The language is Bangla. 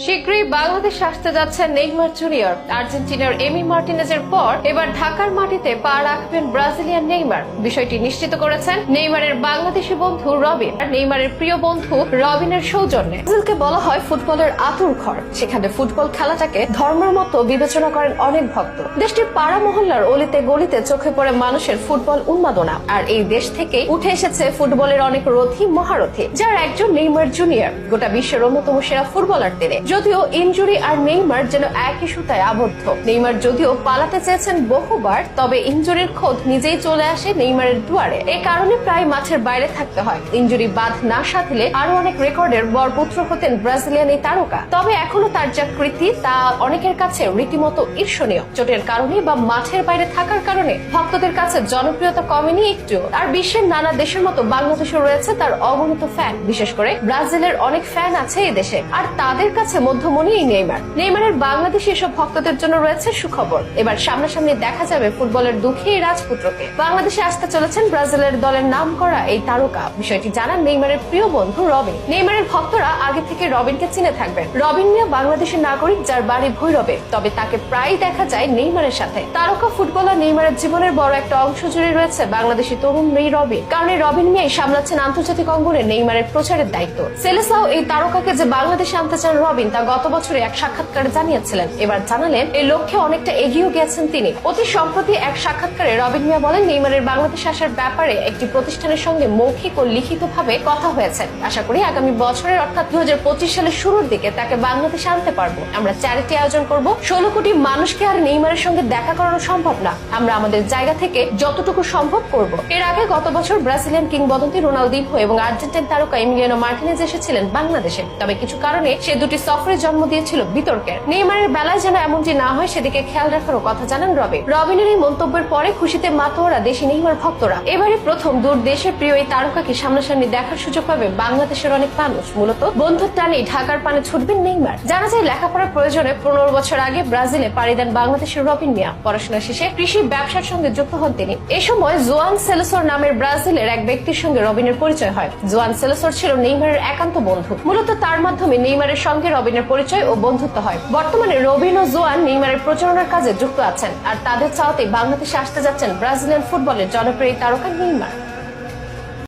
শীঘ্রই বাংলাদেশ আসতে যাচ্ছে নেইমার জুনিয়র। আর্জেন্টিনার এমি মার্টিনেজের পর এবার ঢাকার মাটিতে পা রাখবেন ব্রাজিলিয়ান নেইমার। বিষয়টি নিশ্চিত করেছেন নেইমারের বাংলাদেশি বন্ধু রবিন আর নেইমারের প্রিয় বন্ধু রবিনের সৌজন্যে। ব্রাজিলকে বলা হয় ফুটবলের আতুর ঘর। সেখানে ফুটবল খেলাটাকে ধর্মের মতো বিবেচনা করেন অনেক ভক্ত। দেশটির পাড়া মহল্লার অলিতে গলিতে চোখে পড়ে মানুষের ফুটবল উন্মাদনা। আর এই দেশ থেকেই উঠে এসেছে ফুটবলের অনেক রথী মহারথী, যার একজন নেইমার জুনিয়র। গোটা বিশ্বের অন্যতম সেরা ফুটবলার তিনি। যদিও ইনজুরি আর নেইমার যেন একই সুতায় আবদ্ধ। নেইমার যদিও পালাতে চেয়েছেন বহুবার, তবে ইনজুরির খোঁজ নিজেই চলে আসে নেইমারের দুয়ারে। এই কারণে প্রায় মাঠের বাইরে থাকতে হয়। ইনজুরি বাদ না সাধলে আরো অনেক রেকর্ডের বরপুত্র হতেন ব্রাজিলিয়ান এই তারকা। তবে এখনো তার যা কৃতি তা অনেকের কাছে রীতিমতো ঈর্ষণীয়। চোটের কারণে বা মাঠের বাইরে থাকার কারণে ভক্তদের কাছে জনপ্রিয়তা কমেনি একটু। আর বিশ্বের নানা দেশের মতো বাংলাদেশে রয়েছে তার অগণিত ফ্যান। বিশেষ করে ব্রাজিলের অনেক ফ্যান আছে এই দেশে, আর তাদের কাছে মধ্যমণি এই নেইমার। নেইমারের বাংলাদেশি এসব ভক্তদের জন্য রয়েছে সুখবর। এবার সামনাসামনি দেখা যাবে ফুটবলের দুঃখী এই রাজপুত্রকে। বাংলাদেশে আসতে চলেছেন ব্রাজিলের দলের নাম করা এই তারকা। বিষয়টি জানান নেইমারের প্রিয় বন্ধু রবিন। নেইমারের ভক্তরা আগে থেকে রবিনকে চিনে থাকবেন। রবিন মিয়া বাংলাদেশের নাগরিক, যার বাড়ি ভৈরবে, তবে তাকে প্রায় দেখা যায় নেইমারের সাথে। তারকা ফুটবলার নেইমারের জীবনের বড় একটা অংশ জুড়ে রয়েছে বাংলাদেশি তরুণ এই রবিন। কারণ এই রবিন মিয়াই সামলাচ্ছেন আন্তর্জাতিক অঙ্গনে নেইমারের প্রচারের দায়িত্ব। সেলেসাও এই তারকাকে যে বাংলাদেশে আনতে চান রবিন, তা গত বছরে এক সাক্ষাৎকারে জানিয়েছিলেন। এবার জানালেন এই লক্ষ্যে অনেকটা এগিয়েও গেছেন তিনি। অতি সম্প্রতি এক সাক্ষাৎকারে রবিন মিয়া বলেন নেইমারের বাংলাদেশে আসার ব্যাপারে একটি প্রতিষ্ঠানের সঙ্গে মৌখিক ও লিখিতভাবে কথা হয়েছে। আশা করি আগামী বছরের অর্থাৎ 2025 সালের শুরুর দিকে তাকে বাংলাদেশে আনতে পারবো। আমরা চ্যারিটি আয়োজন করব। 16 কোটি মানুষকে আর নেইমারের সঙ্গে দেখা করানো সম্ভব না। আমরা আমাদের জায়গা থেকে যতটুকু সম্ভব করব। এর আগে গত বছর ব্রাজিলিয়ান কিংবদন্তি রোনালদিনহো এবং আর্জেন্টাইন তারকা এমিলিয়ানো মার্টিনেজ এসেছিলেন বাংলাদেশে। তবে কিছু কারণে সে দুটি সফরে জন্ম দিয়েছিল বিতর্কের। নেইমারের বেলায় যেন এমনটি না হয় সেদিকে খেয়াল রাখারও কথা জানান রবিন। রবিনের এই মন্তব্যের পরে খুশিতে মাতোয়ারা দেশি নেইমার ভক্তরা। এবারে প্রথম দূর দেশের প্রিয় এই তারকাকে সামনাসামনি দেখার সুযোগ পাবে বাংলাদেশের অনেক মানুষ। মূলত বন্ধুর টানেই ঢাকার পানে ছুটবেন নেইমার। জানা যায় লেখাপড়ার প্রয়োজনে 15 বছর আগে ব্রাজিলে পাড়ি দেন বাংলাদেশের রবিন মিয়া। পড়াশোনা শেষে কৃষি ব্যবসার সঙ্গে যুক্ত হন তিনি। এ সময় জোয়ান সেলেসর নামের ব্রাজিলের এক ব্যক্তির সঙ্গে রবিনের পরিচয় হয়। জোয়ান সেলেসর ছিল নেইমারের একান্ত বন্ধু। মূলত তার মাধ্যমে নেইমারের সঙ্গে রবিনের পরিচয় ও বন্ধুত্ব হয়। বর্তমানে রবিন ও জোয়ান নেইমারের প্রচারণার কাজে যুক্ত আছেন। আর তাদের চাওয়াতে বাংলাদেশে আসতে যাচ্ছেন ব্রাজিলিয়ান ফুটবলের জনপ্রিয় তারকা নেইমার।